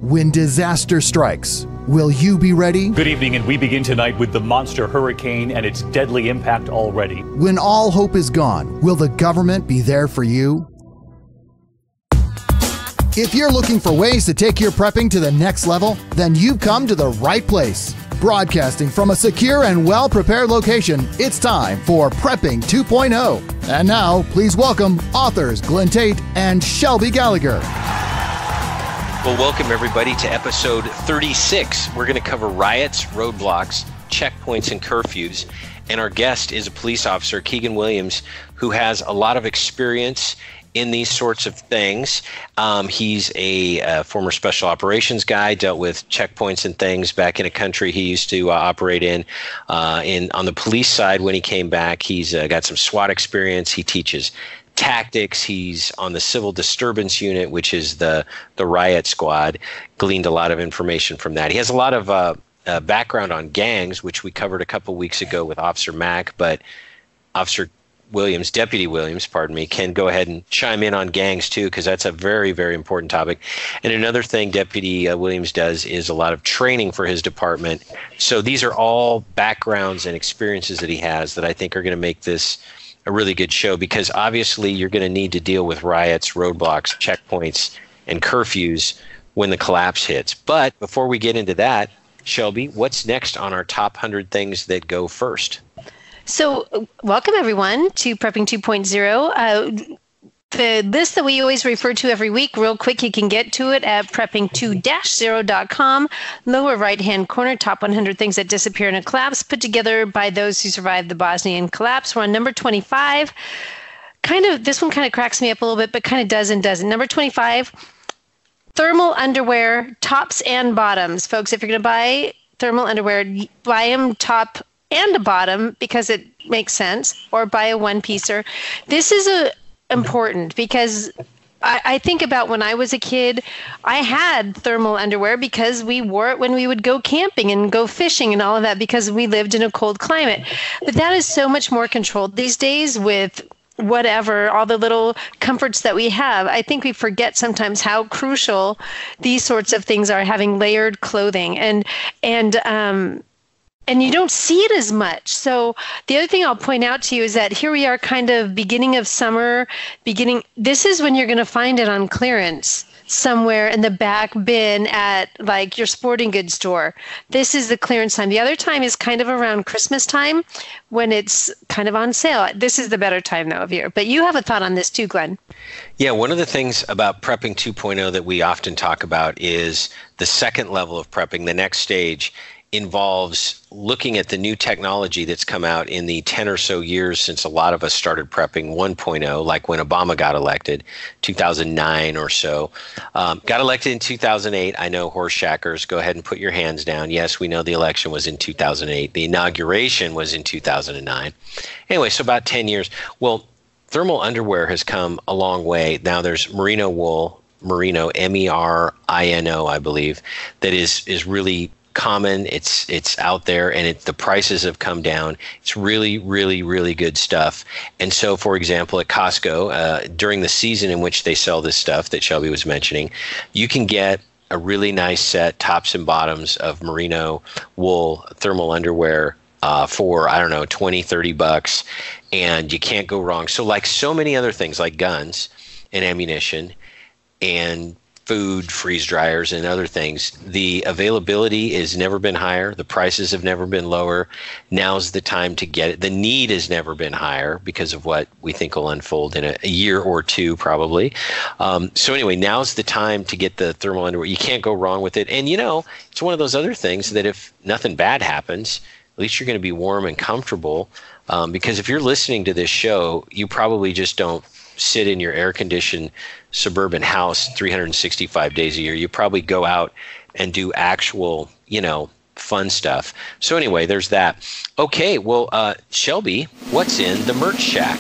When disaster strikes, will you be ready? Good evening, and we begin tonight with the monster hurricane and its deadly impact already. When all hope is gone, will the government be there for you? If you're looking for ways to take your prepping to the next level, then you've come to the right place. Broadcasting from a secure and well-prepared location, it's time for Prepping 2.0. And now, please welcome authors Glenn Tate and Shelby Gallagher. Well, welcome everybody to episode 36. We're going to cover riots, roadblocks, checkpoints, and curfews. And our guest is a police officer, Keagan Williams, who has a lot of experience in these sorts of things. He's a former special operations guy, dealt with checkpoints and things back in a country he used to operate in on the police side. When he came back, he's got some SWAT experience. He teaches tactics. He's on the civil disturbance unit, which is the riot squad. Gleaned a lot of information from that. He has a lot of background on gangs, which we covered a couple weeks ago with Officer Mack, but Officer Williams, Deputy Williams, pardon me, can go ahead and chime in on gangs too, because that's a very, very important topic. And another thing Deputy Williams does is a lot of training for his department. So these are all backgrounds and experiences that he has that I think are going to make this a really good show, because obviously you're going to need to deal with riots, roadblocks, checkpoints, and curfews when the collapse hits. But before we get into that, Shelby, what's next on our top 100 things that go first? So welcome, everyone, to Prepping 2.0. The list that we always refer to every week, real quick, you can get to it at prepping2-0.com. Lower right-hand corner, top 100 things that disappear in a collapse, put together by those who survived the Bosnian collapse. We're on number 25. This one kind of cracks me up a little bit, but kind of does and doesn't. Number 25, thermal underwear, tops and bottoms. Folks, if you're going to buy thermal underwear, buy them top and a bottom because it makes sense, or buy a one-piecer. This is important because I think about when I was a kid, I had thermal underwear because we wore it when we would go camping and go fishing and all of that because we lived in a cold climate. But that is so much more controlled these days with whatever, all the little comforts that we have. I think we forget sometimes how crucial these sorts of things are, having layered clothing. And you don't see it as much. So the other thing I'll point out to you is that here we are kind of beginning of summer, this is when you're going to find it on clearance somewhere in the back bin at like your sporting goods store. This is the clearance time. The other time is kind of around Christmas time when it's kind of on sale. This is the better time though of year. But you have a thought on this too, Glenn. Yeah, one of the things about Prepping 2.0 that we often talk about is the second level of prepping, the next stage, involves looking at the new technology that's come out in the 10 or so years since a lot of us started prepping 1.0, like when Obama got elected, 2009 or so. Got elected in 2008. I know horseshackers, go ahead and put your hands down. Yes, we know the election was in 2008. The inauguration was in 2009. Anyway, so about 10 years. Well, thermal underwear has come a long way. Now there's merino wool, merino, M-E-R-I-N-O, I believe, that is really common. It's out there, and the prices have come down. It's really, really, really good stuff. And so, for example, at Costco, during the season in which they sell this stuff that Shelby was mentioning, you can get a really nice set, tops and bottoms of merino wool thermal underwear for, I don't know, $20-$30, and you can't go wrong. So like so many other things like guns and ammunition and food, freeze dryers, and other things, the availability has never been higher. The prices have never been lower. Now's the time to get it. The need has never been higher because of what we think will unfold in a year or two, probably. So anyway, now's the time to get the thermal underwear. You can't go wrong with it. And, it's one of those other things that if nothing bad happens, at least you're going to be warm and comfortable. Because if you're listening to this show, you probably just don't sit in your air-conditioned suburban house 365 days a year. You probably go out and do actual, fun stuff. So anyway, there's that. Okay, well, Shelby, what's in the merch shack?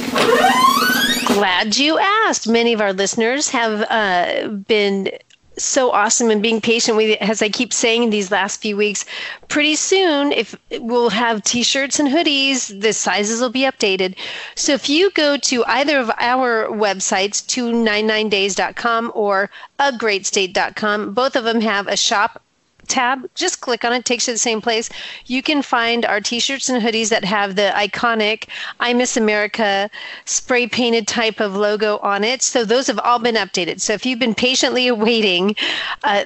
Glad you asked. Many of our listeners have been so awesome and being patient with it, as I keep saying these last few weeks. Pretty soon, if we'll have t-shirts and hoodies, the sizes will be updated. So if you go to either of our websites, 299days.com or agreatstate.com, both of them have a shop tab. Just click on it, takes you to the same place. You can find our t-shirts and hoodies that have the iconic I Miss America spray painted type of logo on it. So those have all been updated. So if you've been patiently awaiting,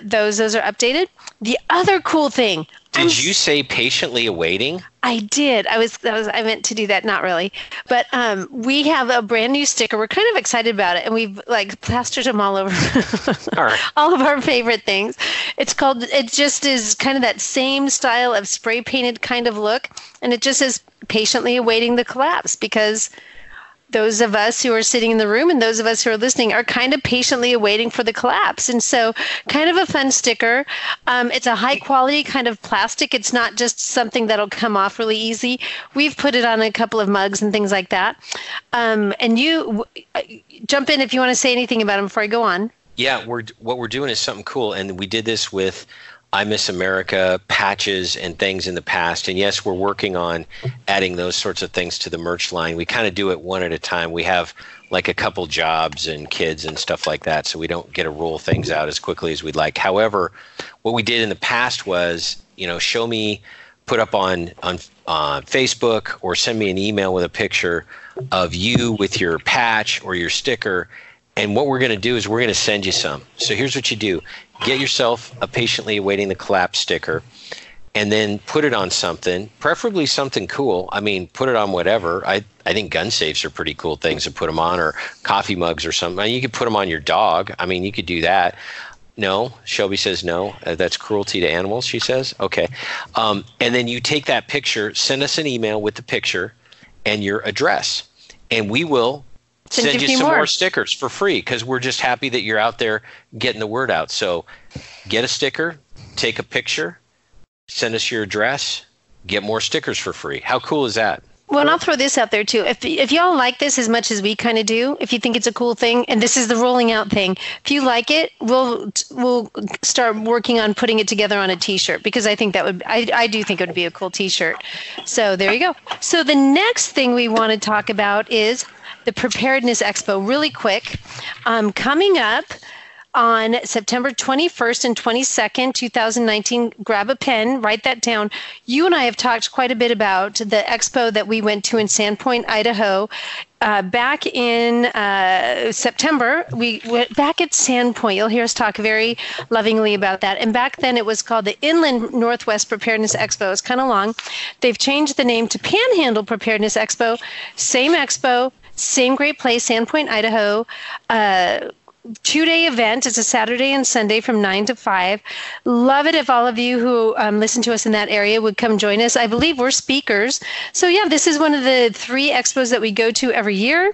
those are updated. The other cool thing. Did you say patiently awaiting? I did. I meant to do that. Not really. But we have a brand new sticker. We're kind of excited about it. And we've plastered them all over All right. all of our favorite things. It just is kind of that same style of spray painted kind of look. And it just is patiently awaiting the collapse, because those of us who are sitting in the room and those of us who are listening are kind of patiently awaiting for the collapse. And so kind of a fun sticker. It's a high quality kind of plastic. It's not just something that'll come off really easy. We've put it on a couple of mugs and things like that. And you jump in if you want to say anything about them before I go on. Yeah, what we're doing is something cool. And we did this with I Miss America patches and things in the past. And yes, we're working on adding those sorts of things to the merch line. We kind of do it one at a time. We have like a couple jobs and kids and stuff like that, so we don't get to roll things out as quickly as we'd like. However, what we did in the past was, show me, put up on Facebook, or send me an email with a picture of you with your patch or your sticker. And what we're going to do is we're going to send you some. So here's what you do. Get yourself a patiently awaiting the collapse sticker, and then put it on something, preferably something cool. I mean, put it on whatever. I think gun safes are pretty cool things to put them on, or coffee mugs or something. I mean, you could put them on your dog. I mean, you could do that. No, Shelby says no. That's cruelty to animals, she says. Okay. And then you take that picture, send us an email with the picture and your address, and we will send you some more stickers for free, because we're just happy that you're out there getting the word out. So get a sticker, take a picture, send us your address, get more stickers for free. How cool is that? Well, and I'll throw this out there too. If y'all like this as much as we kind of do, if you think it's a cool thing, and this is the rolling out thing, if you like it, we'll start working on putting it together on a t-shirt, because I think I do think it would be a cool t-shirt. So there you go. So the next thing we want to talk about is the Preparedness Expo, really quick. Coming up on September 21st and 22nd, 2019, grab a pen, write that down. You and I have talked quite a bit about the expo that we went to in Sandpoint, Idaho. Back in September, we went back at Sandpoint. You'll hear us talk very lovingly about that. And back then it was called the Inland Northwest Preparedness Expo. It's kind of long. They've changed the name to Panhandle Preparedness Expo. Same great place, Sandpoint, Idaho. 2-day event. It's a Saturday and Sunday from 9 to 5. Love it if all of you who listen to us in that area would come join us. I believe we're speakers. So yeah, this is one of the 3 expos that we go to every year.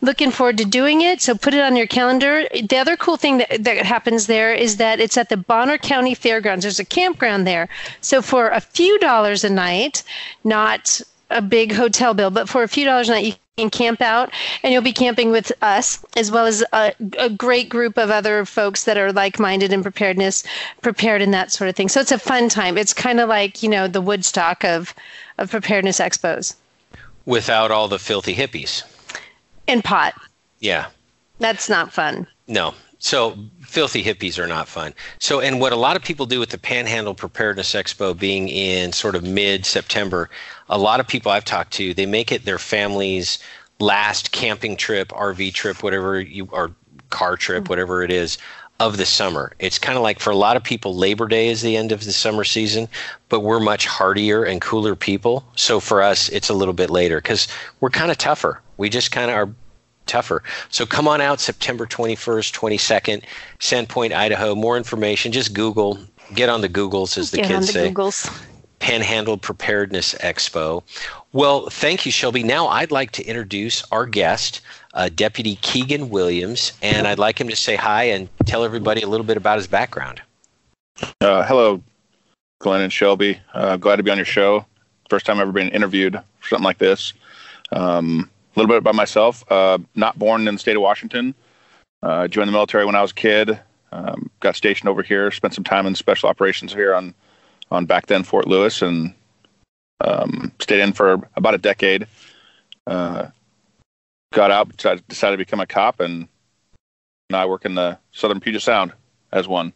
Looking forward to doing it. So put it on your calendar. The other cool thing that happens there is that it's at the Bonner County Fairgrounds. There's a campground there. So for a few dollars a night, not a big hotel bill, but for a few dollars a night, you can camp out, and you'll be camping with us, as well as a great group of other folks that are like-minded in prepared in that sort of thing. So it's a fun time. It's kind of like, the Woodstock of preparedness expos. Without all the filthy hippies. And pot. Yeah. That's not fun. No. So filthy hippies are not fun. So, and what a lot of people do with the Panhandle Preparedness Expo being in sort of mid-September, a lot of people I've talked to, they make it their family's last camping trip, RV trip, or car trip, whatever it is, of the summer. It's kind of like, for a lot of people, Labor Day is the end of the summer season, but we're much hardier and cooler people. So for us, it's a little bit later, because we're kind of tougher. We just kind of are tougher. So come on out September 21st, 22nd, Sandpoint, Idaho. More information, just Google, get on the Googles, as the kids say. Googles. Panhandle Preparedness Expo. Well, thank you, Shelby. Now I'd like to introduce our guest, Deputy Keagan Williams, and I'd like him to say hi and tell everybody a little bit about his background. Hello, Glenn and Shelby. Glad to be on your show. First time I've ever been interviewed for something like this. A little bit about myself. Not born in the state of Washington. Joined the military when I was a kid. got stationed over here, spent some time in special operations here on back then Fort Lewis, and stayed in for about a decade. Got out, decided to become a cop, and now I work in the Southern Puget Sound as one.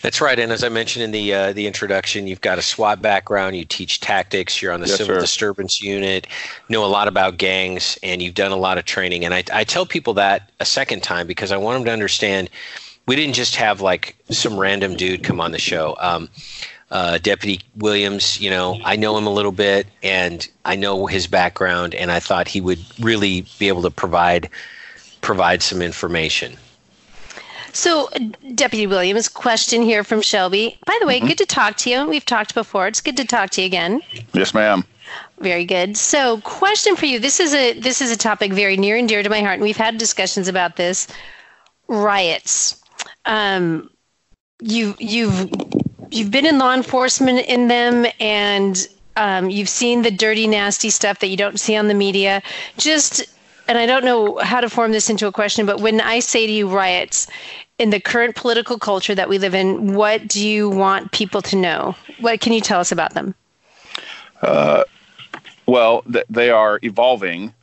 That's right. And as I mentioned in the introduction, you've got a SWAT background. You teach tactics. You're on the civil disturbance unit. Know a lot about gangs, and you've done a lot of training. And I tell people that a second time because I want them to understand we didn't just have like some random dude come on the show. Deputy Williams, I know him a little bit, and I know his background, and I thought he would really be able to provide some information. So, Deputy Williams, question here from Shelby. By the way, good to talk to you. We've talked before. It's good to talk to you again. Yes, ma'am. Very good. So, question for you. This is a topic very near and dear to my heart, and we've had discussions about this. Riots. You've been in law enforcement in them, and you've seen the dirty, nasty stuff that you don't see on the media. And I don't know how to form this into a question, but when I say to you riots, in the current political culture that we live in, what do you want people to know? What can you tell us about them? Well, they are evolving.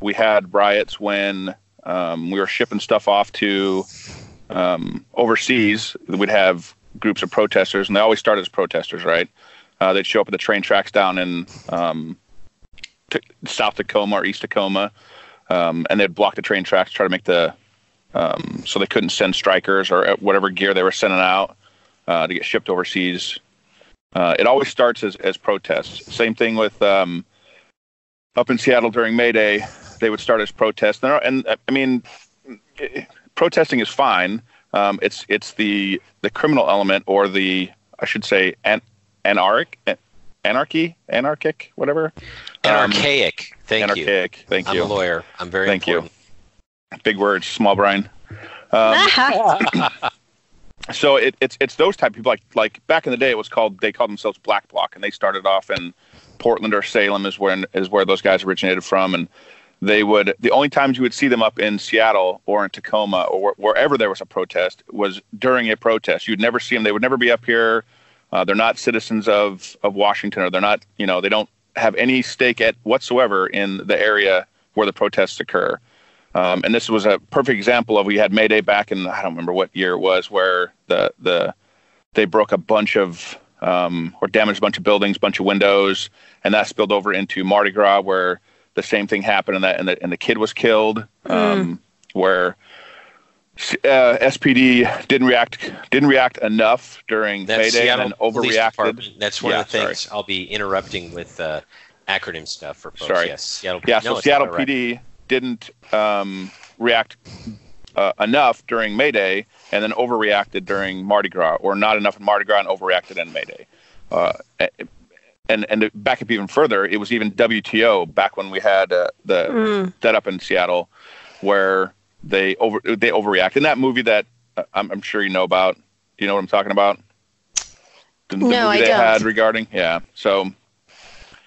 We had riots when we were shipping stuff off to overseas. We'd have groups of protesters, and they always started as protesters, right? They'd show up at the train tracks down in South Tacoma or East Tacoma, and they'd block the train tracks, try to make so they couldn't send strikers or whatever gear they were sending out to get shipped overseas. It always starts as protests. Same thing with up in Seattle during May Day, they would start as protests. And I mean, protesting is fine. It's the criminal element, or I should say, anarchic, whatever. Anarchaic. Thank you. Anarchaic. Thank you. I'm a lawyer. I'm very Thank important. you. Big words, small Brian. So it's those type of people. Like back in the day, they called themselves Black Bloc, and they started off in Portland or Salem is where those guys originated from, and the only times you would see them up in Seattle or in Tacoma or wherever there was a protest was during a protest. You'd never see them. They would never be up here. They're not citizens of Washington, or they're not, they don't have any stake whatsoever in the area where the protests occur. And this was a perfect example of, we had May Day back in, I don't remember what year it was, where they broke a bunch of, or damaged a bunch of buildings, bunch of windows, and that spilled over into Mardi Gras, where the same thing happened, and the kid was killed, where SPD didn't react enough during May Day and overreacted. That's one of the things. I'll be interrupting with acronym stuff for folks. Sorry. Yes, Seattle. So Seattle PD didn't react enough during May Day, and then overreacted during Mardi Gras, or not enough in Mardi Gras and overreacted in May Day. And to back up even further, it was even WTO back when we had that up in Seattle, where they overreact. In that movie that I'm sure you know about. Do you know what I'm talking about? The movie I they don't. had regarding, so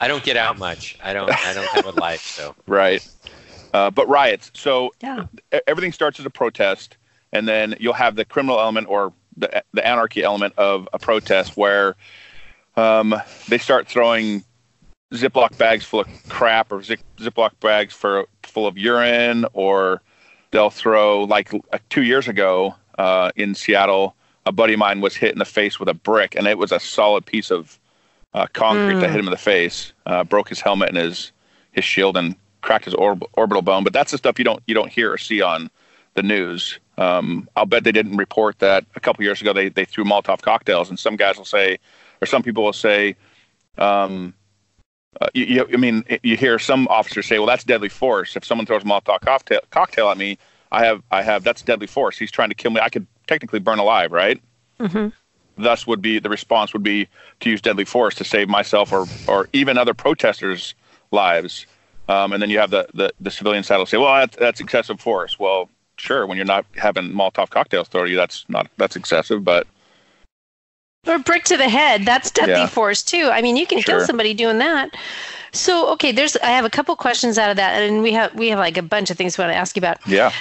I don't get out much. I don't have a life, so. Right. But riots. So everything starts as a protest, and then you'll have the criminal element, or the anarchy element of a protest, where they start throwing Ziploc bags full of crap, or Ziploc bags full of urine, or they'll throw, like 2 years ago in Seattle, a buddy of mine was hit in the face with a brick, and it was a solid piece of concrete that hit him in the face, broke his helmet and his shield, and cracked his orbital bone. But that's the stuff you don't hear or see on the news. I'll bet they didn't report that a couple years ago they threw Molotov cocktails, and some guys will say, or some people will say, you hear some officers say, well, that's deadly force. If someone throws a Molotov cocktail at me, that's deadly force. He's trying to kill me. I could technically burn alive, right? Mm-hmm. Thus the response would be to use deadly force to save myself or even other protesters' lives. And then you have the civilian side will say, well, that's excessive force. Well, sure, when you're not having Molotov cocktails thrown at you, that's excessive, but. Or a brick to the head, that's deadly force too. I mean, you can kill somebody doing that. So, okay, I have a couple questions out of that, and we have like a bunch of things we want to ask you about. Yeah.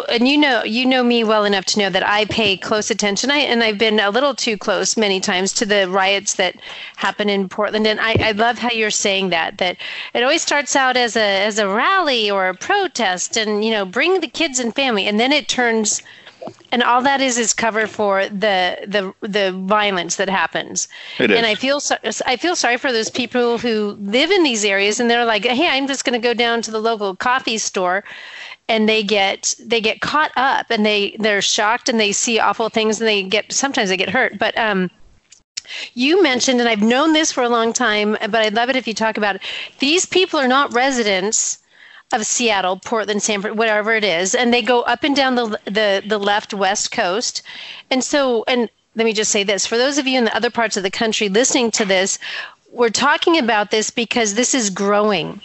And you know me well enough to know that I pay close attention. I've been a little too close many times to the riots that happen in Portland, and I love how you're saying that it always starts out as a rally or a protest, and bring the kids and family, and then it turns. And all that is cover for the violence that happens. It is. And I feel sorry for those people who live in these areas, and they're like, hey, I'm just going to go down to the local coffee store, and they get caught up, and they're shocked, and they see awful things, and sometimes they get hurt. But you mentioned, and I've known this for a long time, but I'd love it if you talk about it. These people are not residents of Seattle, Portland, Sanford, whatever it is, and they go up and down the left west coast. And let me just say this, for those of you in the other parts of the country listening to this, we're talking about this because this is growing.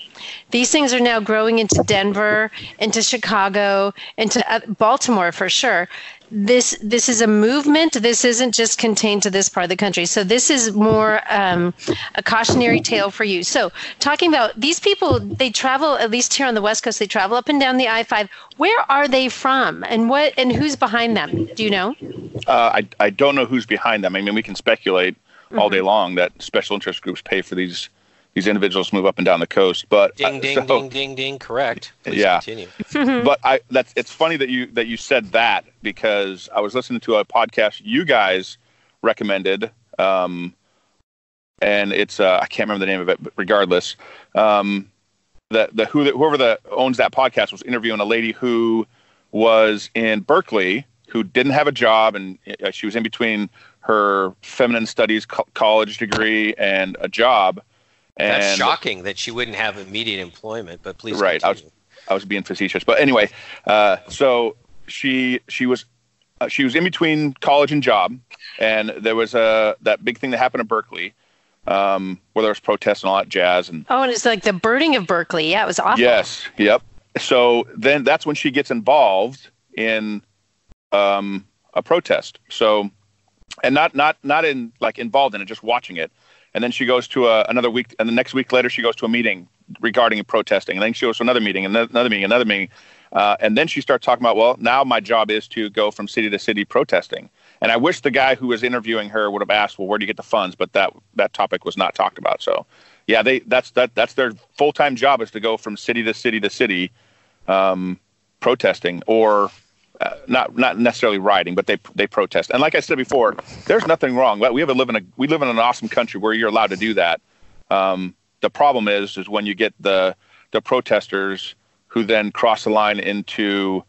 These things are now growing into Denver, into Chicago, into Baltimore for sure. This is a movement. This isn't just contained to this part of the country. So this is more a cautionary tale for you. So talking about these people, they travel, at least here on the West Coast, they travel up and down the I-5. Where are they from, and who's behind them? Do you know? I don't know who's behind them. I mean, we can speculate all day long that special interest groups pay for these individuals to move up and down the coast. But ding, ding. Correct. Please continue. But it's funny that you said that, because I was listening to a podcast you guys recommended, and it's I can't remember the name of it, but regardless, whoever owns that podcast was interviewing a lady who was in Berkeley, who didn't have a job, and she was in between her feminine studies college degree and a job. And that's shocking that she wouldn't have immediate employment, but please right. continue. I was being facetious, but anyway, so she was in between college and job, and there was that big thing that happened in Berkeley, where there was protests and all that jazz. And it's like the burning of Berkeley. Yeah, it was awful. Yes. Yep. So then that's when she gets involved in a protest. So, and not in like involved in it, just watching it. And then she goes to another week, and the next week later she goes to a meeting regarding protesting. And then she goes to another meeting, and another meeting. And then she starts talking about, well, now my job is to go from city to city protesting. And I wish the guy who was interviewing her would have asked, well, where do you get the funds? But that topic was not talked about. So, yeah, that's their full-time job, is to go from city to city to city protesting, or not necessarily rioting, but they protest. And like I said before, there's nothing wrong. We live in an awesome country where you're allowed to do that. The problem is when you get the protesters who then cross the line into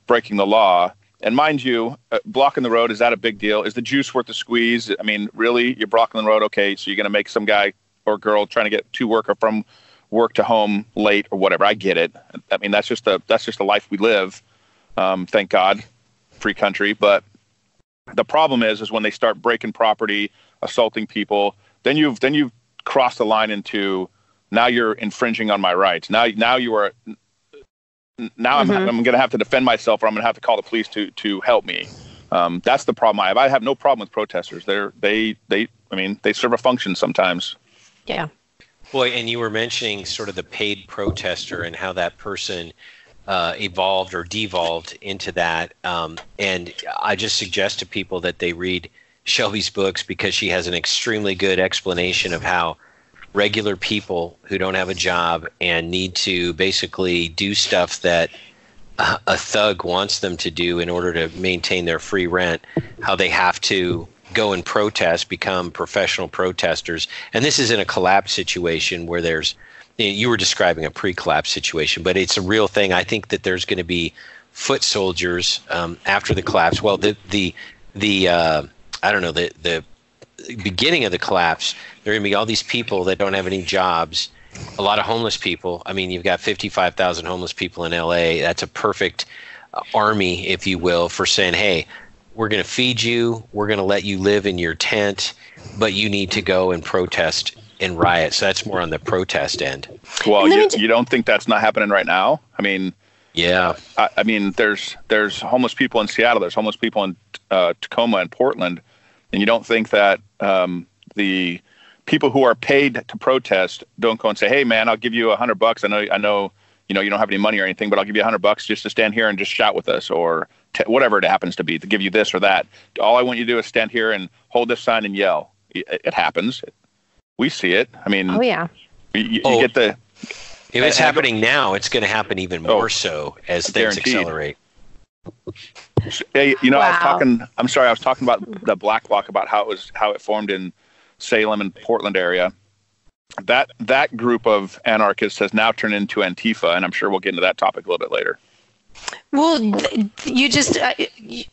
breaking the law. And mind you, blocking the road, is that a big deal? Is the juice worth the squeeze? I mean, really, you're blocking the road. Okay, so you're going to make some guy or girl trying to get to work or from work to home late or whatever. I get it. I mean, that's just the life we live. Thank God, free country. But the problem is when they start breaking property, assaulting people, then you've crossed the line into, now you're infringing on my rights. Now you are. Now I'm going to have to defend myself, or I'm going to have to call the police to help me. That's the problem I have. I have no problem with protesters. They serve a function sometimes. Yeah. Boy, and you were mentioning sort of the paid protester and how that person evolved or devolved into that. And I just suggest to people that they read Shelby's books, because she has an extremely good explanation of how regular people who don't have a job and need to basically do stuff that a thug wants them to do in order to maintain their free rent, how they have to go and protest, become professional protesters. And this is in a collapse situation where you were describing a pre-collapse situation, but it's a real thing. I think that there's going to be foot soldiers after the collapse. Well, the beginning of the collapse, there are going to be all these people that don't have any jobs, a lot of homeless people. I mean, you've got 55,000 homeless people in LA. That's a perfect army, if you will, for saying, hey, we're going to feed you, we're going to let you live in your tent, but you need to go and protest and riot. So that's more on the protest end. Well, you don't think that's not happening right now? I mean, yeah. I mean, there's homeless people in Seattle, there's homeless people in Tacoma and Portland, and you don't think that the people who are paid to protest don't go and say, "Hey, man, I'll give you $100. I know, you don't have any money or anything, but I'll give you $100 just to stand here and just shout with us, or whatever it happens to be, to give you this or that. All I want you to do is stand here and hold this sign and yell." It happens. We see it. I mean, oh yeah, you get the. If it's happening now, it's going to happen even more so as things guaranteed. accelerate. Hey, Wow. I was talking about the Black Bloc, about how it formed in Salem and Portland area. That group of anarchists has now turned into Antifa, and I'm sure we'll get into that topic a little bit later. Well, you just,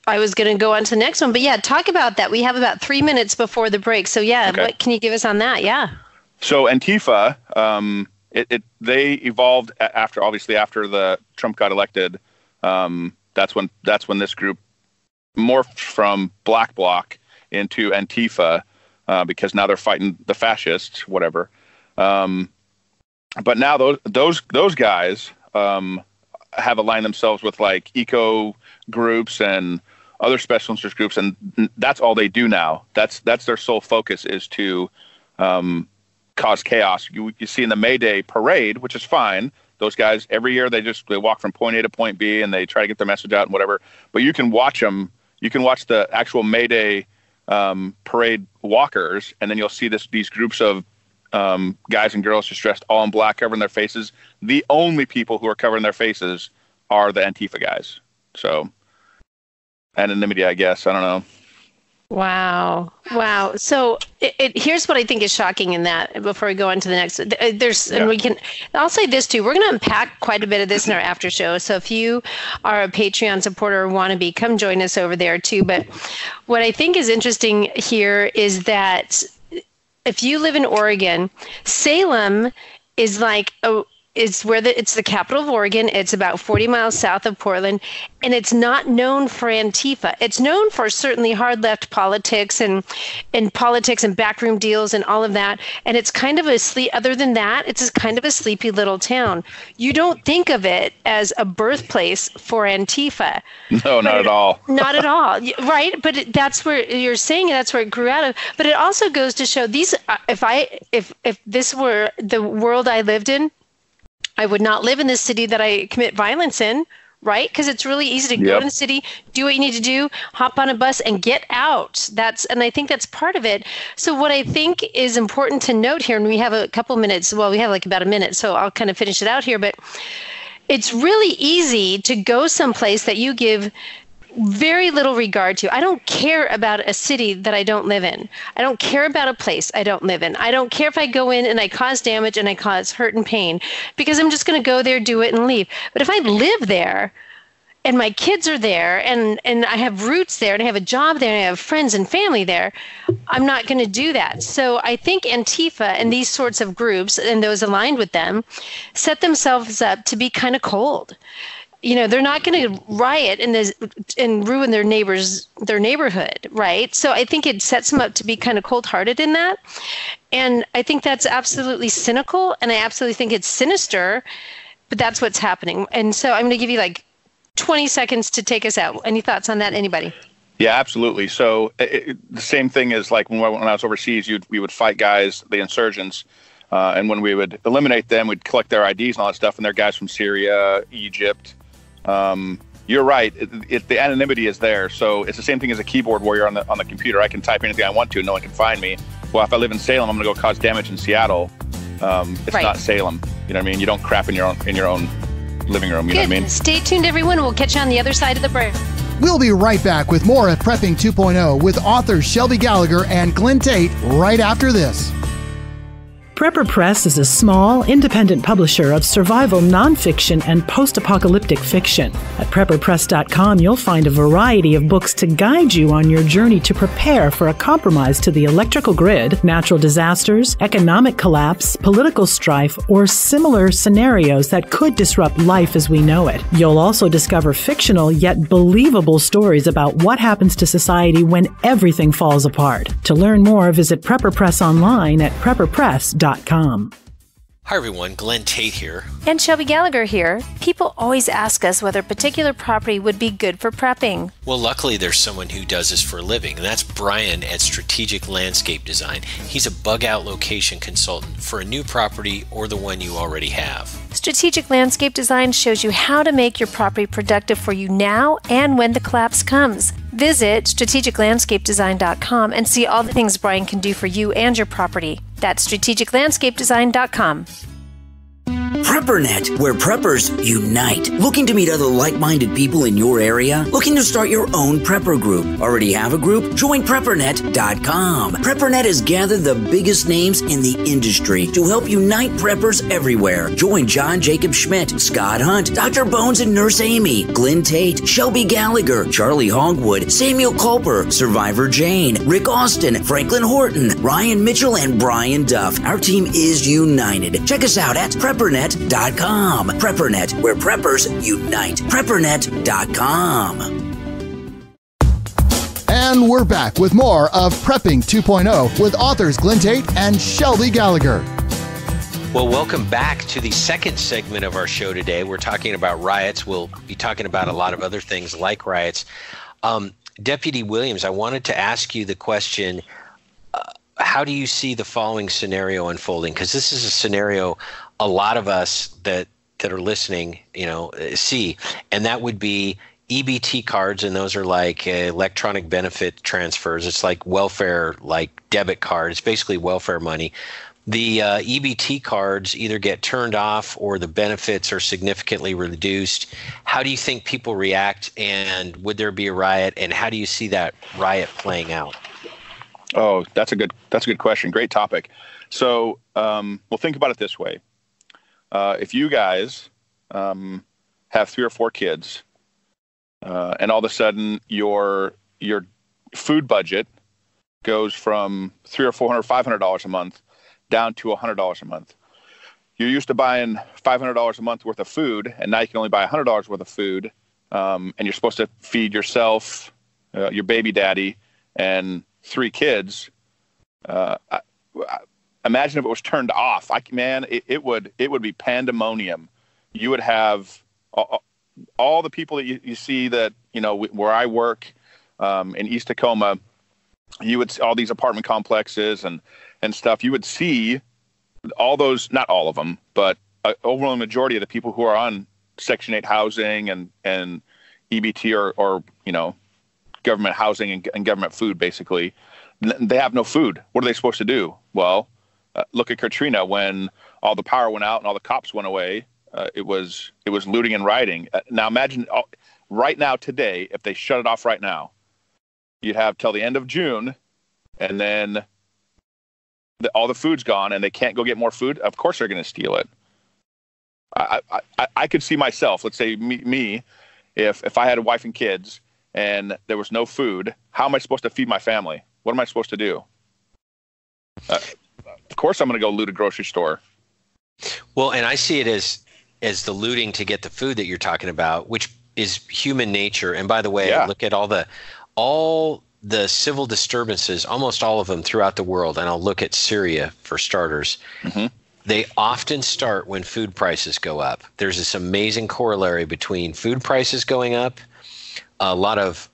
I was going to go on to the next one, but yeah, talk about that. We have about 3 minutes before the break. So yeah, Okay. What can you give us on that? Yeah. So Antifa, they evolved after the Trump got elected. That's when this group morphed from Black Bloc into Antifa, because now they're fighting the fascists, whatever. But now those guys have aligned themselves with like eco groups and other special interest groups, and that's all they do now. That's their sole focus, is to cause chaos. You see in the May Day parade, which is fine. Those guys every year they walk from point A to point B and they try to get their message out and whatever. But you can watch them. You can watch the actual May Day parade walkers, and then you'll see these groups of guys and girls just dressed all in black, covering their faces. The only people who are covering their faces are the Antifa guys. So anonymity, I guess. I don't know. Wow. So here's what I think is shocking in that, before we go on to the next, and I'll say this too, we're going to unpack quite a bit of this in our after show. So if you are a Patreon supporter or wannabe, come join us over there too. But what I think is interesting here is that if you live in Oregon, Salem is like it's the capital of Oregon. It's about 40 miles south of Portland, and it's not known for Antifa. It's known for certainly hard left politics and backroom deals and all of that. And it's kind of other than that, it's kind of a sleepy little town. You don't think of it as a birthplace for Antifa. No, not at all. Not at all. Right. But that's where you're saying that's where it grew out of. But it also goes to show if this were the world I lived in, I would not live in this city that I commit violence in, right? Because it's really easy to go to the city, do what you need to do, hop on a bus and get out. And I think that's part of it. So what I think is important to note here, and we have a couple minutes, well, we have like about a minute, so I'll kind of finish it out here, but it's really easy to go someplace that you give very little regard to. I don't care about a city that I don't live in. I don't care about a place I don't live in. I don't care if I go in and I cause damage and I cause hurt and pain, because I'm just going to go there, do it, and leave. But if I live there and my kids are there and I have roots there and I have a job there and I have friends and family there, I'm not going to do that. So I think Antifa and these sorts of groups and those aligned with them set themselves up to be kind of cold. They're not going to riot and ruin their neighborhood, right? So I think it sets them up to be kind of cold-hearted in that. And I think that's absolutely cynical, and I absolutely think it's sinister, but that's what's happening. And so I'm going to give you like 20 seconds to take us out. Any thoughts on that, anybody? Yeah, absolutely. So the same thing is like when I was overseas, we would fight guys, the insurgents, and when we would eliminate them, we'd collect their IDs and all that stuff, and they're guys from Syria, Egypt. You're right. The anonymity is there. So it's the same thing as a keyboard warrior on the computer. I can type anything I want to. No one can find me. Well, if I live in Salem, I'm going to go cause damage in Seattle. It's not Salem. You know what I mean? You don't crap in your own living room. You know what I mean? Stay tuned, everyone. We'll catch you on the other side of the break. We'll be right back with more of Prepping 2.0 with authors Shelby Gallagher and Glenn Tate right after this. Prepper Press is a small, independent publisher of survival nonfiction and post-apocalyptic fiction. At prepperpress.com, you'll find a variety of books to guide you on your journey to prepare for a compromise to the electrical grid, natural disasters, economic collapse, political strife, or similar scenarios that could disrupt life as we know it. You'll also discover fictional yet believable stories about what happens to society when everything falls apart. To learn more, visit Prepper Press online at prepperpress.com. Hi everyone, Glenn Tate here. And Shelby Gallagher here. People always ask us whether a particular property would be good for prepping. Well, luckily there's someone who does this for a living, and that's Brian at Strategic Landscape Design. He's a bug-out location consultant for a new property or the one you already have. Strategic Landscape Design shows you how to make your property productive for you now and when the collapse comes. Visit strategiclandscapedesign.com and see all the things Brian can do for you and your property. That's strategiclandscapedesign.com. PrepperNet, where preppers unite. Looking to meet other like-minded people in your area? Looking to start your own prepper group? Already have a group? Join PrepperNet.com. PrepperNet has gathered the biggest names in the industry to help unite preppers everywhere. Join John Jacob Schmidt, Scott Hunt, Dr. Bones and Nurse Amy, Glenn Tate, Shelby Gallagher, Charlie Hogwood, Samuel Culper, Survivor Jane, Rick Austin, Franklin Horton, Ryan Mitchell, and Brian Duff. Our team is united. Check us out at PrepperNet.com. PrepperNet, where preppers unite. PrepperNet.com. And we're back with more of Prepping 2.0 with authors Glenn Tate and Shelby Gallagher. Well, welcome back to the second segment of our show today. We're talking about riots. We'll be talking about a lot of other things like riots. Deputy Williams, I wanted to ask you the question, how do you see the following scenario unfolding? Because this is a scenario a lot of us that are listening, see, and that would be EBT cards, and those are like electronic benefit transfers. It's like welfare, like debit card. It's basically welfare money. The EBT cards either get turned off or the benefits are significantly reduced. How do you think people react, and would there be a riot, and how do you see that riot playing out? Oh, that's a good question. Great topic. So, we'll think about it this way. If you guys have 3 or 4 kids, and all of a sudden your food budget goes from $300 or $400, $500 a month down to $100 a month. You're used to buying $500 a month worth of food, and now you can only buy $100 worth of food, and you're supposed to feed yourself, your baby daddy, and 3 kids. Imagine if it was turned off. It would be pandemonium. You would have all the people that you see that, where I work in East Tacoma, you would see all these apartment complexes and stuff. You would see all those, not all of them, but overwhelming majority of the people who are on Section 8 housing and EBT or government housing and government food, basically, they have no food. What are they supposed to do? Well, look at Katrina. When all the power went out and all the cops went away, it was looting and rioting. Now imagine right now today, if they shut it off right now, you'd have till the end of June, and then all the food's gone and they can't go get more food. Of course they're going to steal it. I could see myself, let's say me, if I had a wife and kids and there was no food, how am I supposed to feed my family? What am I supposed to do? Of course I'm going to go loot a grocery store. Well, and I see it as the looting to get the food that you're talking about, which is human nature. And by the way, Look at all the civil disturbances, almost all of them throughout the world. And I'll look at Syria for starters. Mm-hmm. They often start when food prices go up. There's this amazing corollary between food prices going up, a lot of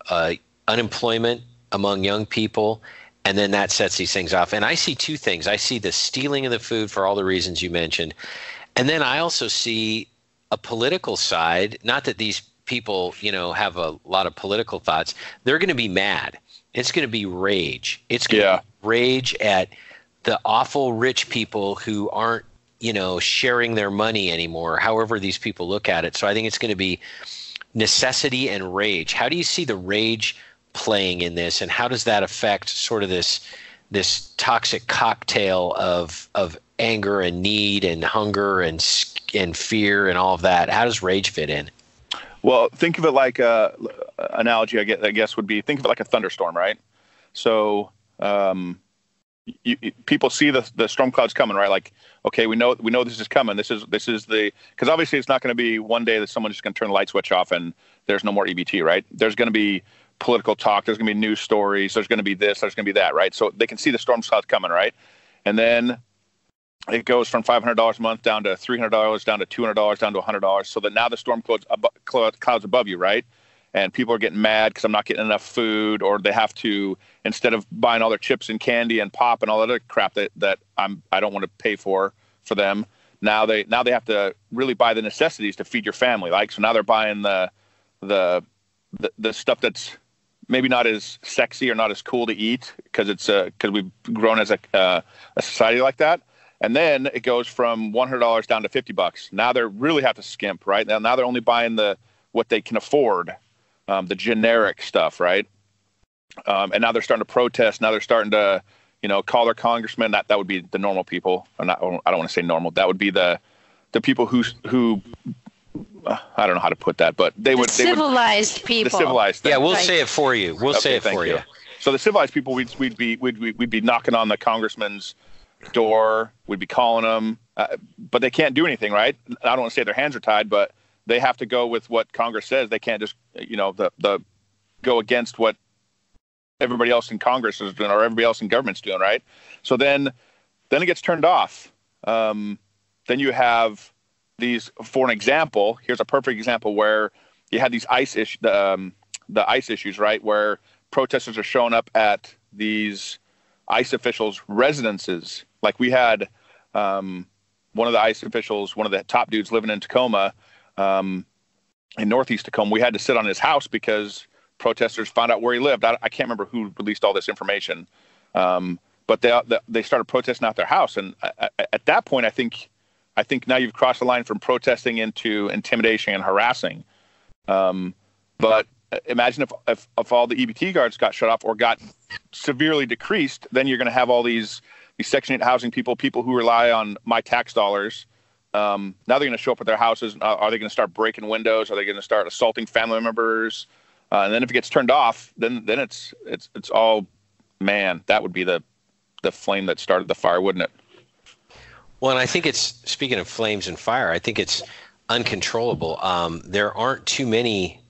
unemployment among young people, and then that sets these things off. And I see 2 things. I see the stealing of the food for all the reasons you mentioned. And then I also see a political side, not that these people, have a lot of political thoughts. They're going to be mad. It's going to be rage. It's going to be rage at the awful rich people who aren't, sharing their money anymore, however these people look at it. So I think it's going to be necessity and rage. How do you see the rage playing in this, and how does that affect sort of this toxic cocktail of anger and need and hunger and fear and all of that? How does rage fit in? Well, think of it like analogy, I guess would be, think of it like a thunderstorm, right? So people see the storm clouds coming, right? Like, okay, we know this is coming. This is because obviously it's not going to be one day that someone's just going to turn the light switch off and there's no more EBT, right? There's going to be political talk. There's going to be news stories. There's going to be this. There's going to be that, right? So they can see the storm clouds coming, right? And then it goes from $500 a month down to $300, down to $200, down to $100. So that now the storm clouds above you, right? And people are getting mad because I'm not getting enough food, or they have to, instead of buying all their chips and candy and pop and all that other crap that I don't want to pay for them. Now they have to really buy the necessities to feed your family. Like, so now they're buying the stuff that's maybe not as sexy or not as cool to eat because we've grown as a society like that. And then it goes from $100 down to $50. Now they really have to skimp, right? Now they're only buying what they can afford, the generic stuff, right? And now they're starting to protest. Now they're starting to, call their congressmen. That would be the normal people. I don't want to say normal. That would be the people who I don't know how to put that, but they would civilized people. The civilized thing. Yeah, we'll say it for you. We'll say it for you. So the civilized people, we'd be knocking on the congressman's door. We'd be calling them, but they can't do anything, right? I don't want to say their hands are tied, but they have to go with what Congress says. They can't just, go against what everybody else in Congress is doing or everybody else in government's doing, right? So then it gets turned off. Then you have these, for an example, here's a perfect example where you had these the ICE issues, right? Where protesters are showing up at these ICE officials' residences. Like we had one of the ICE officials, one of the top dudes living in Tacoma, in Northeast Tacoma. We had to sit on his house because protesters found out where he lived. I can't remember who released all this information, but they started protesting out their house. And at that point, I think now you've crossed the line from protesting into intimidation and harassing. But imagine if all the EBT guards got shut off or got severely decreased, then you're going to have all these Section 8 housing people who rely on my tax dollars. Now they're going to show up at their houses. Are they going to start breaking windows? Are they going to start assaulting family members? And then if it gets turned off, then it's all, man, that would be the flame that started the fire, wouldn't it? Well, and I think it's, speaking of flames and fire, I think it's uncontrollable. There aren't too many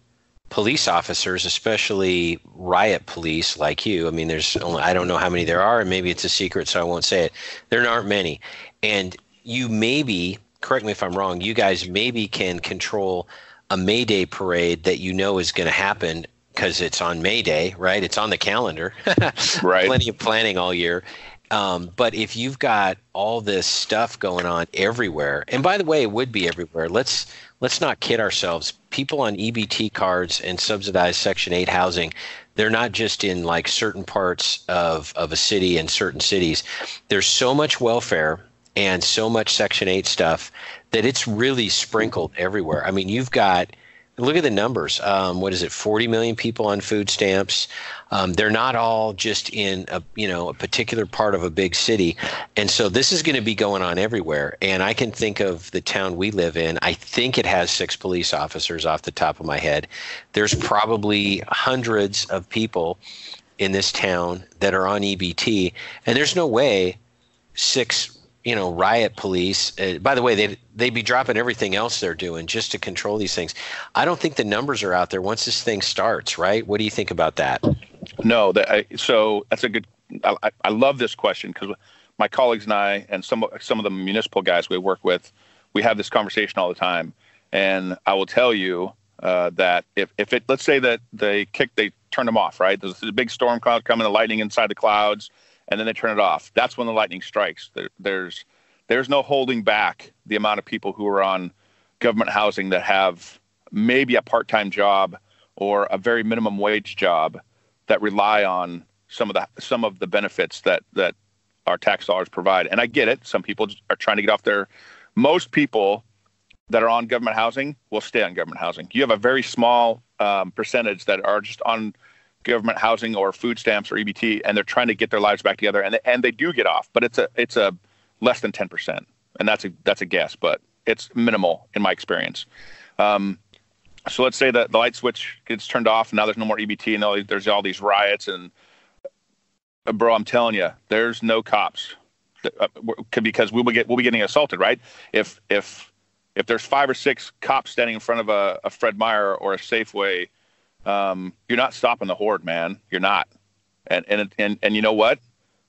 police officers, especially riot police like you. I mean, I don't know how many there are, and maybe it's a secret, so I won't say it. There aren't many. And you maybe, correct me if I'm wrong, you guys maybe can control a May Day parade that is going to happen because it's on May Day, right? It's on the calendar. Right. Plenty of planning all year. But if you've got all this stuff going on everywhere, and by the way, it would be everywhere. Let's not kid ourselves. People on EBT cards and subsidized Section 8 housing, they're not just in like certain parts of a city and certain cities. There's so much welfare and so much Section 8 stuff that it's really sprinkled everywhere. I mean, look at the numbers. 40 million people on food stamps. They're not all just in a particular part of a big city. And so this is going to be going on everywhere. And I can think of the town we live in. I think it has 6 police officers off the top of my head. There's probably hundreds of people in this town that are on EBT. And there's no way 6 riot police. By the way, they'd be dropping everything else they're doing just to control these things. I don't think the numbers are out there once this thing starts, right? What do you think about that? No, so that's a good. I love this question because my colleagues and I, and some of the municipal guys we work with, we have this conversation all the time. And I will tell you that if let's say that they turn them off, right? There's a big storm cloud coming, the lightning inside the clouds, and then they turn it off. That's when the lightning strikes. There's no holding back the amount of people who are on government housing that have maybe a part-time job or a very minimum wage job that rely on some of the benefits that our tax dollars provide. And I get it. Some people are trying to get off their. Most people that are on government housing will stay on government housing. You have a very small percentage that are just on government housing or food stamps or EBT, and they're trying to get their lives back together, and they do get off, but it's a less than 10%, and that's a guess, but it's minimal in my experience. So let's say that the light switch gets turned off, and now there's no more EBT, and there's all these riots, and bro, I'm telling you, there's no cops because we'll be getting assaulted, right? If there's 5 or 6 cops standing in front of a Fred Meyer or a Safeway, you're not stopping the horde, man. You're not. And you know what?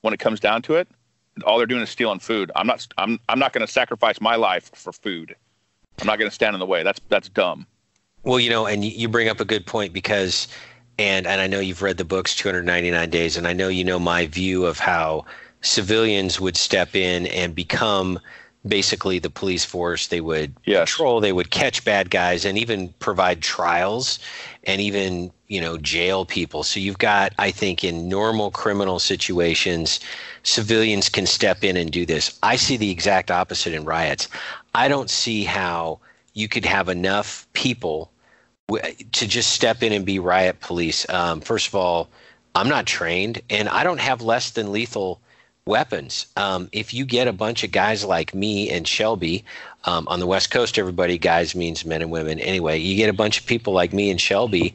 When it comes down to it, all they're doing is stealing food. I'm not going to sacrifice my life for food. I'm not going to stand in the way. That's dumb. Well, and you bring up a good point because, and I know you've read the books 299 Days, and I know you know my view of how civilians would step in and become basically the police force. They would patrol, they would catch bad guys, and even provide trials, and even jail people. So you've got, I think, in normal criminal situations, civilians can step in and do this. I see the exact opposite in riots. I don't see how you could have enough people to just step in and be riot police. First of all, I'm not trained, and I don't have less than lethal weapons. If you get a bunch of guys like me and Shelby, on the West Coast, everybody, guys means men and women. Anyway, you get a bunch of people like me and Shelby.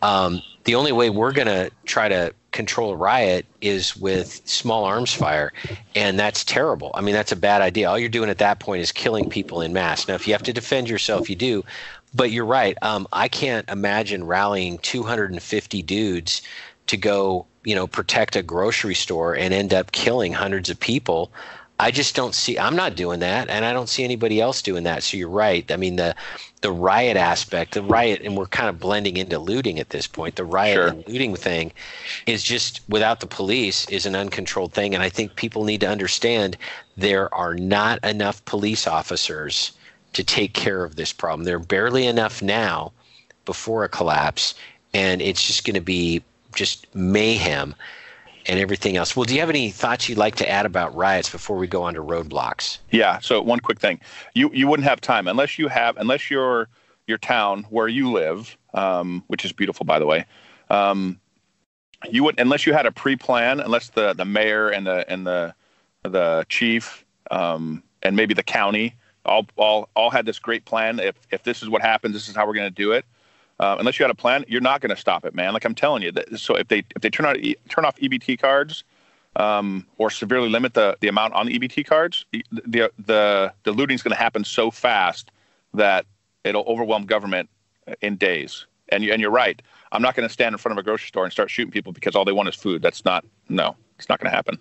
The only way we're going to try to control a riot is with small arms fire. And that's terrible. I mean, that's a bad idea. All you're doing at that point is killing people in mass. Now, if you have to defend yourself, you do. But you're right. I can't imagine rallying 250 dudes to go, protect a grocery store and end up killing hundreds of people. I just don't see, I'm not doing that, and I don't see anybody else doing that. So you're right. I mean, the riot aspect, and we're kind of blending into looting at this point. The riot and looting thing is just, without the police, is an uncontrolled thing. And I think people need to understand there are not enough police officers to take care of this problem. There are barely enough now before a collapse, and it's just going to be just mayhem and everything else. Well, do you have any thoughts you'd like to add about riots before we go on to roadblocks? Yeah. So one quick thing, you wouldn't have time unless your town where you live, which is beautiful, by the way. You would, unless you had a pre-plan, unless the mayor and the chief and maybe the county all had this great plan. If this is what happens, this is how we're going to do it. Unless you had a plan, you're not going to stop it, man. Like I'm telling you. So if they turn off EBT cards, or severely limit the amount on the EBT cards, the looting is going to happen so fast that it'll overwhelm government in days. And you're right. I'm not going to stand in front of a grocery store and start shooting people because all they want is food. It's not going to happen.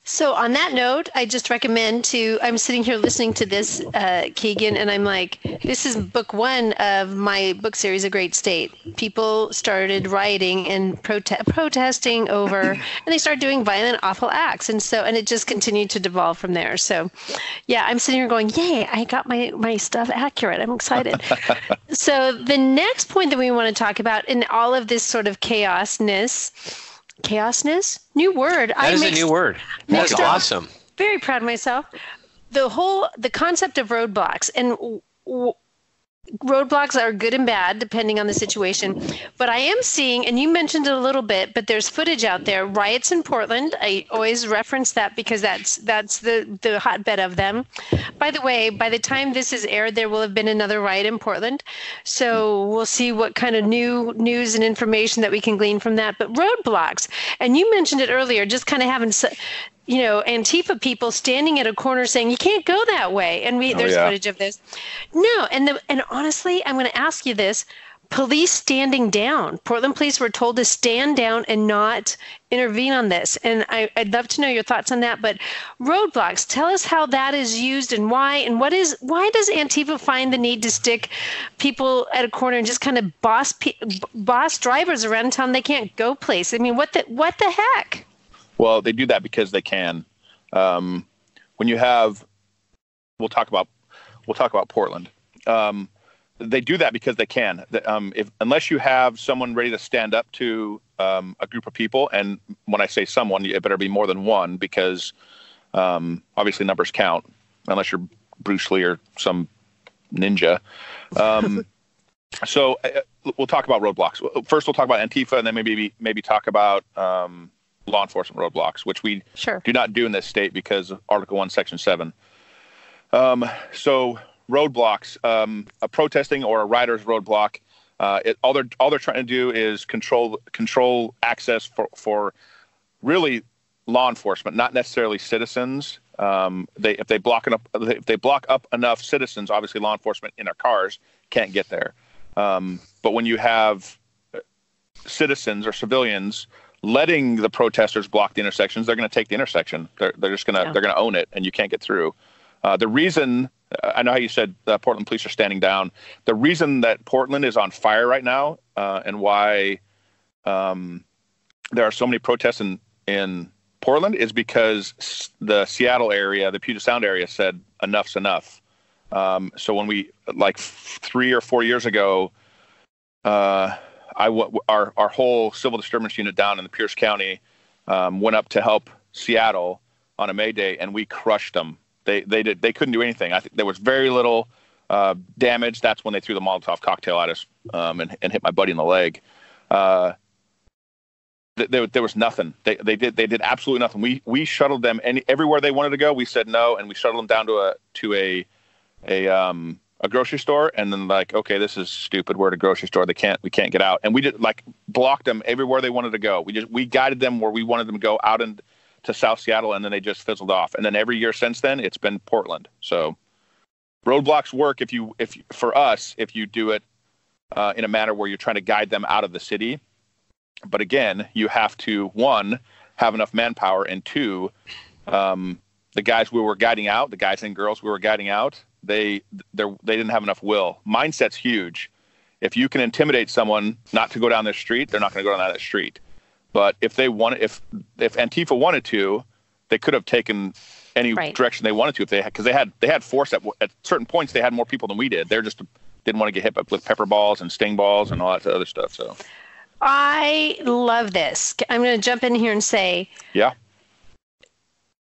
So on that note, I just recommend I'm sitting here listening to this, Keagan, and I'm like, this is book one of my book series, A Great State. People started rioting and protesting over, and they started doing violent, awful acts. And it just continued to devolve from there. So yeah, I'm sitting here going, yay, I got my stuff accurate. I'm excited. So the next point that we want to talk about in all of this sort of chaosness, new word. That is a new word. That's awesome. Very proud of myself. The concept of roadblocks, and roadblocks are good and bad depending on the situation. But I am seeing, and you mentioned it a little bit, but there's footage out there. Riots in Portland. I always reference that because that's the hotbed of them. By the way, by the time this is aired, there will have been another riot in Portland. So we'll see what kind of new news and information that we can glean from that. But roadblocks, and you mentioned it earlier, just kind of having Antifa people standing at a corner saying, you can't go that way. And there's footage of this. No. And honestly, I'm going to ask you this. Police standing down. Portland police were told to stand down and not intervene on this. And I'd love to know your thoughts on that. But roadblocks, tell us how that is used and why. And why does Antifa find the need to stick people at a corner and just kind of boss drivers around town they can't go place? I mean, what the heck? Well, they do that because they can. When you have, we'll talk about Portland. They do that because they can. Unless you have someone ready to stand up to a group of people, and when I say someone, it better be more than one because obviously numbers count. Unless you're Bruce Lee or some ninja. So we'll talk about roadblocks. First, we'll talk about Antifa, and then maybe talk about law enforcement roadblocks, which we do not do in this state because of Article 1, Section 7. So roadblocks, a protesting or a rider's roadblock, all they're trying to do is control access for really law enforcement, not necessarily citizens. If they block up enough citizens, obviously law enforcement in their cars can't get there. But when you have citizens or civilians letting the protesters block the intersections, they're going to take the intersection. They're just going to they're going to own it, and you can't get through. The reason, I know how you said Portland police are standing down. The reason that Portland is on fire right now, and why there are so many protests in Portland, is because the Seattle area, the Puget Sound area, said enough's enough. So when we, like 3 or 4 years ago, our whole civil disturbance unit down in the Pierce County went up to help Seattle on a May Day, and we crushed them. They couldn't do anything. I think there was very little damage. That's when they threw the Molotov cocktail at us and hit my buddy in the leg. There was nothing. They did absolutely nothing. We shuttled them everywhere they wanted to go. We said no, and we shuttled them down to a grocery store, and then like, okay, this is stupid. We're at a grocery store. We can't get out. And we did blocked them everywhere they wanted to go. We guided them where we wanted them to go out to South Seattle, and then they just fizzled off. And then every year since then, it's been Portland. So roadblocks work if you do it in a manner where you're trying to guide them out of the city. But again, you have to, one, have enough manpower, and two, the guys we were guiding out, the guys and girls we were guiding out, they didn't have enough will. Mindset's huge. If you can intimidate someone not to go down this street, they're not going to go down that street. But if Antifa wanted to, they could have taken any direction they wanted to because they had force at certain points. They had more people than we did. They just didn't want to get hit with pepper balls and sting balls and all that other stuff. So I love this. I'm going to jump in here and say, yeah,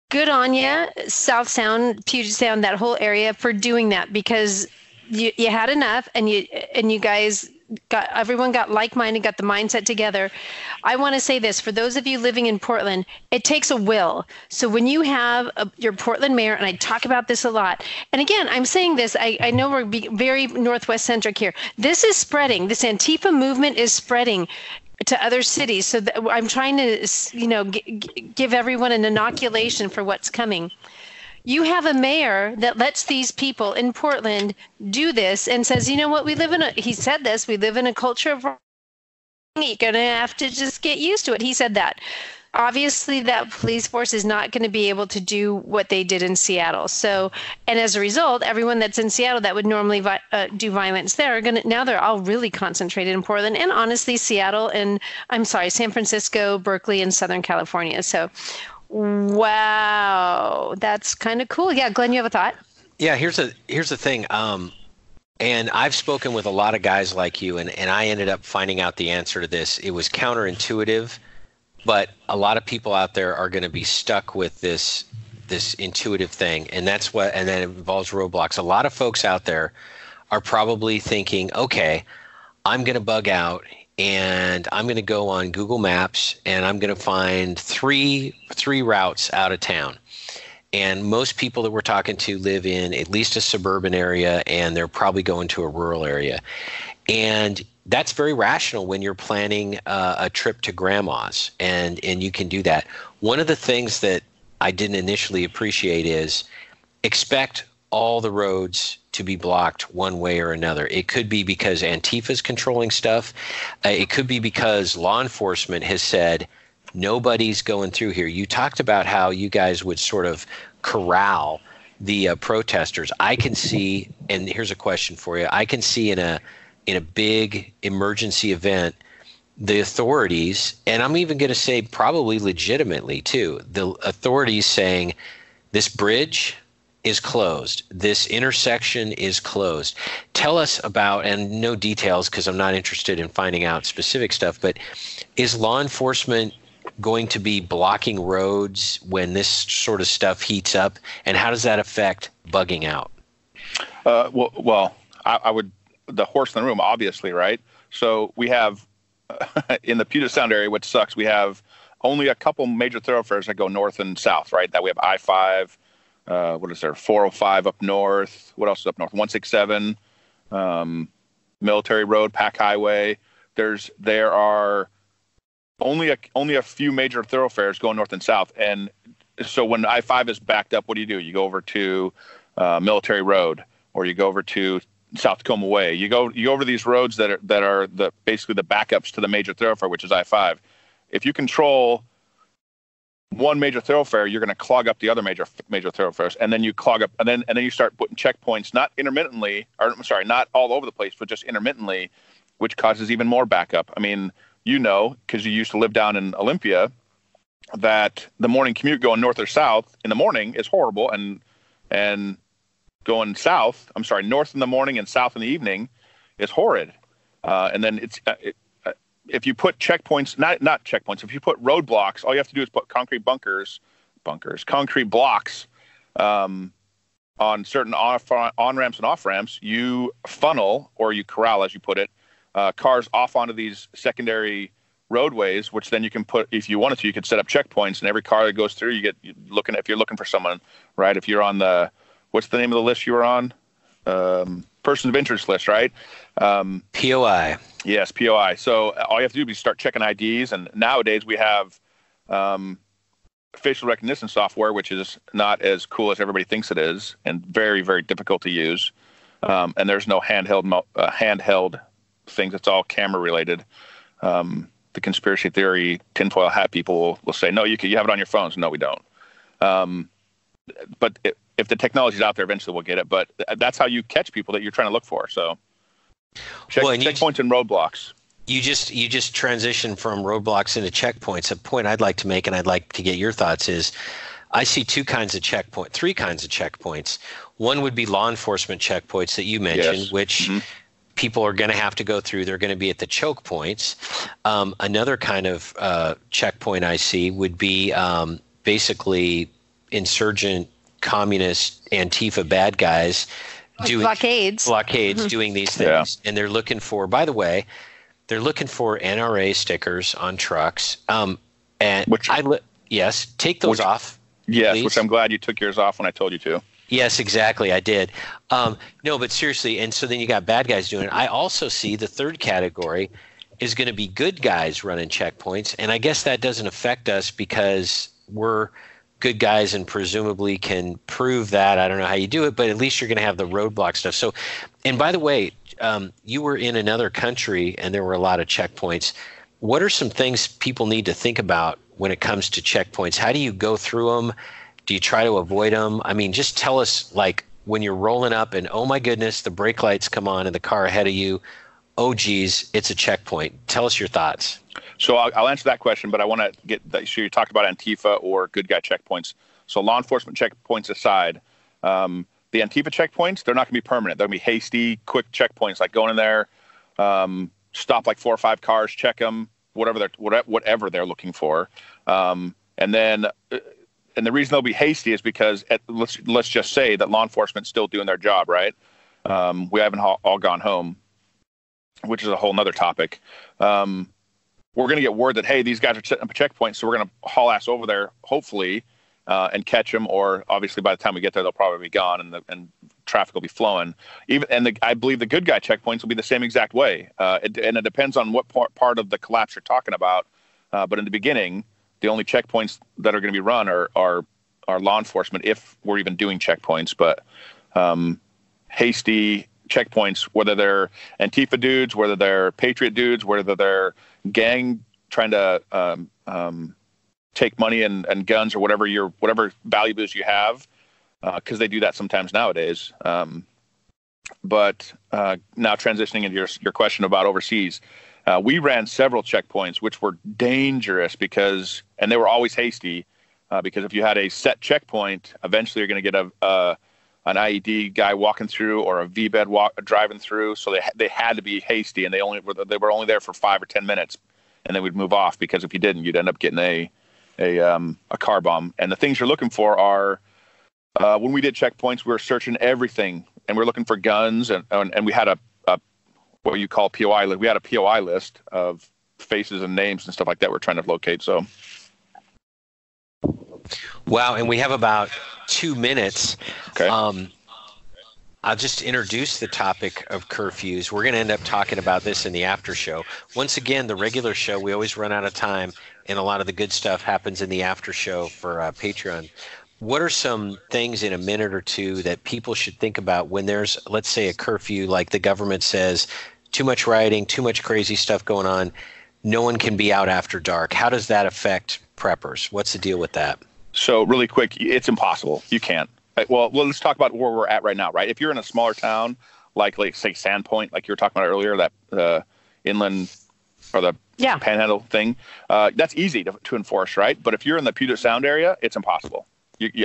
good on you, South Sound, Puget Sound, that whole area, for doing that, because you had enough, and you guys everyone got like-minded, got the mindset together. I want to say this, for those of you living in Portland, it takes a will. So when you have your Portland mayor, and I talk about this a lot, and again, I'm saying this, I know we're very Northwest centric here. This is spreading. This Antifa movement is spreading to other cities. So I'm trying to, give everyone an inoculation for what's coming. You have a mayor that lets these people in Portland do this and says, you know what, he said this, we live in a culture of, you're going to have to just get used to it. He said that. Obviously, that police force is not going to be able to do what they did in Seattle. So, and as a result, everyone that's in Seattle that would normally do violence there now they're all really concentrated in Portland, and honestly, Seattle and San Francisco, Berkeley, and Southern California. So, wow, that's kind of cool. Yeah, Glenn, you have a thought? Yeah, here's the thing. And I've spoken with a lot of guys like you, and I ended up finding out the answer to this. It was counterintuitive, but a lot of people out there are going to be stuck with this intuitive thing, and then it involves roadblocks. A lot of folks out there are probably thinking, okay, I'm going to bug out, and I'm going to go on Google Maps, and I'm going to find three routes out of town. And most people that we're talking to live in at least a suburban area, and they're probably going to a rural area. And that's very rational when you're planning a trip to grandma's, and you can do that. One of the things that I didn't initially appreciate is expect all the roads to be blocked one way or another. It could be because Antifa's controlling stuff. It could be because law enforcement has said, nobody's going through here. You talked about how you guys would sort of corral the protesters. I can see, and here's a question for you. I can see in a big emergency event, the authorities, and I'm even going to say probably legitimately too, the authorities saying this bridge is closed. This intersection is closed. Tell us about, and no details because I'm not interested in finding out specific stuff, but is law enforcement going to be blocking roads when this sort of stuff heats up, and how does that affect bugging out? Well, I would, the horse in the room, obviously, right? So we have in the Puget Sound area, which sucks, we have only a couple major thoroughfares that go north and south, right? That we have I-5, what is there, 405 up north. What else is up north? 167, Military Road, Pack Highway. There are only a few major thoroughfares going north and south. And so when I-5 is backed up, what do? You go over to Military Road, or you go over to South Tacoma Way. You go over these roads that are basically the backups to the major thoroughfare, which is I-5. If you control one major thoroughfare, you're going to clog up the other major thoroughfares, and then you clog up, and then you start putting checkpoints, not not all over the place, but just intermittently, which causes even more backup. I mean, because you used to live down in Olympia, that the morning commute going north or south in the morning is horrible, and going north in the morning and south in the evening is horrid. And then if you put checkpoints, not checkpoints, if you put roadblocks, all you have to do is put concrete concrete blocks on certain on-ramps and off-ramps. You funnel, or you corral, as you put it, cars off onto these secondary roadways, which then you can put, if you wanted to, you could set up checkpoints, and every car that goes through, if you're looking for someone, right? If you're on what's the name of the list you were on? Persons of interest list, right? POI. Yes, POI. So all you have to do is start checking IDs, and nowadays we have facial recognition software, which is not as cool as everybody thinks it is, and very, very difficult to use. And there's no handheld things. It's all camera related. The conspiracy theory tinfoil hat people will say, no, you have it on your phones. No, we don't. But if the technology's out there, eventually we'll get it. But that's how you catch people that you're trying to look for. So checkpoints and roadblocks. You just transition from roadblocks into checkpoints. A point I'd like to make, and I'd like to get your thoughts, is I see three kinds of checkpoints. One would be law enforcement checkpoints that you mentioned, yes. which people are going to have to go through. They're going to be at the choke points. Another kind of checkpoint I see would be basically insurgent, communist, Antifa bad guys doing blockades, doing these things. Yeah. And they're looking for, by the way, NRA stickers on trucks. Take those off. Yes, please. Which I'm glad you took yours off when I told you to. Yes, exactly. I did. No, but seriously. And so then you got bad guys doing it. I also see the third category is going to be good guys running checkpoints. And I guess that doesn't affect us because we're good guys and presumably can prove that. I don't know how you do it, but at least you're going to have the roadblock stuff. So, and by the way, you were in another country and there were a lot of checkpoints. What are some things people need to think about when it comes to checkpoints? How do you go through them? Do you try to avoid them? I mean, just tell us, like, when you're rolling up and, oh my goodness, the brake lights come on in the car ahead of you. Oh, geez, it's a checkpoint. Tell us your thoughts. So I'll answer that question, but I want to get that. So you talked about Antifa or good guy checkpoints. So law enforcement checkpoints aside, the Antifa checkpoints, they're not going to be permanent. They're going to be hasty, quick checkpoints, like going in there, stop like 4 or 5 cars, check them, whatever they're looking for. And the reason they'll be hasty is because let's just say that law enforcement's still doing their job, right? We haven't all gone home, which is a whole nother topic. We're going to get word that, hey, these guys are setting up a checkpoint, so we're going to haul ass over there, hopefully, and catch them. Or obviously, by the time we get there, they'll probably be gone, and traffic will be flowing. I believe the good guy checkpoints will be the same exact way. It depends on what part of the collapse you're talking about. But in the beginning, the only checkpoints that are going to be run are law enforcement, if we're even doing checkpoints. But hasty checkpoints, whether they're Antifa dudes, whether they're Patriot dudes, whether they're gang trying to take money and guns or whatever valuables you have, because they do that sometimes nowadays. But now transitioning into your question about overseas, we ran several checkpoints which were dangerous and they were always hasty, because if you had a set checkpoint, eventually you're going to get an IED guy walking through or a VBED driving through. So they had to be hasty, and they were only there for 5 or 10 minutes, and then we'd move off, because if you didn't, you'd end up getting a car bomb. And the things you're looking for are, when we did checkpoints, we were searching everything, and we're looking for guns, and we had a what you call POI list. We had a POI list of faces and names and stuff like that we're trying to locate. So. Wow, and we have about 2 minutes. Okay. I'll just introduce the topic of curfews. We're going to end up talking about this in the after show. Once again, the regular show, we always run out of time, and a lot of the good stuff happens in the after show for Patreon. what are some things in a minute or two that people should think about when there's, let's say, a curfew, like the government says, too much rioting, too much crazy stuff going on, no one can be out after dark? How does that affect preppers? What's the deal with that? So really quick, it's impossible. You can't. Well, let's talk about where we're at right now, right? If you're in a smaller town, like say Sandpoint, like you were talking about earlier, that inland or the Panhandle thing, that's easy to enforce, right? But if you're in the Puget Sound area, it's impossible.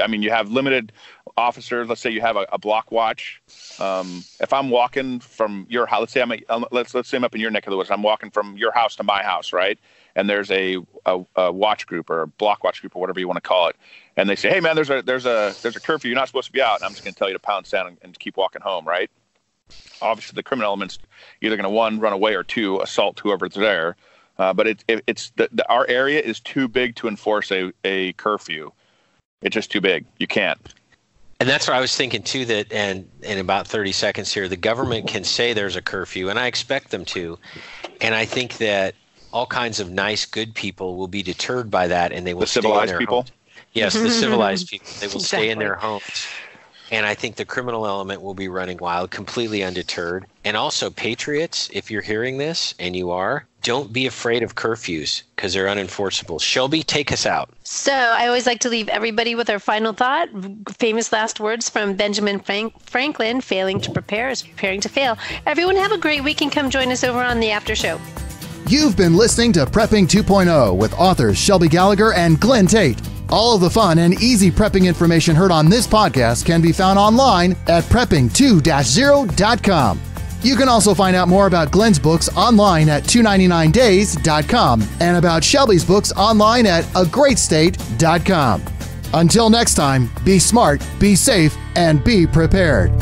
I mean, you have limited officers. Let's say you have a block watch. If I'm walking from your house, let's say I'm up in your neck of the woods. I'm walking from your house to my house, right? And there's a watch group or a block watch group or whatever you want to call it. And they say, hey man, there's a curfew. You're not supposed to be out. And I'm just going to tell you to pound sand and keep walking home, right? Obviously, the criminal element's either going to, one, run away, or two, assault whoever's there. But our area is too big to enforce a curfew. It's just too big. You can't. And that's what I was thinking too, that, and in about 30 seconds here, the government can say there's a curfew, and I expect them to. And I think that all kinds of nice, good people will be deterred by that, and they will stay in their homes. The civilized people? Yes, the civilized people. They will stay in their homes. And I think the criminal element will be running wild, completely undeterred. And also, patriots, if you're hearing this, and you are, don't be afraid of curfews because they're unenforceable. Shelby, take us out. So I always like to leave everybody with our final thought. Famous last words from Benjamin Franklin: failing to prepare is preparing to fail. Everyone have a great week and come join us over on the after show. You've been listening to Prepping 2.0 with authors Shelby Gallagher and Glenn Tate. All of the fun and easy prepping information heard on this podcast can be found online at prepping2-0.com. You can also find out more about Glenn's books online at 299days.com and about Shelby's books online at agreatstate.com. Until next time, be smart, be safe, and be prepared.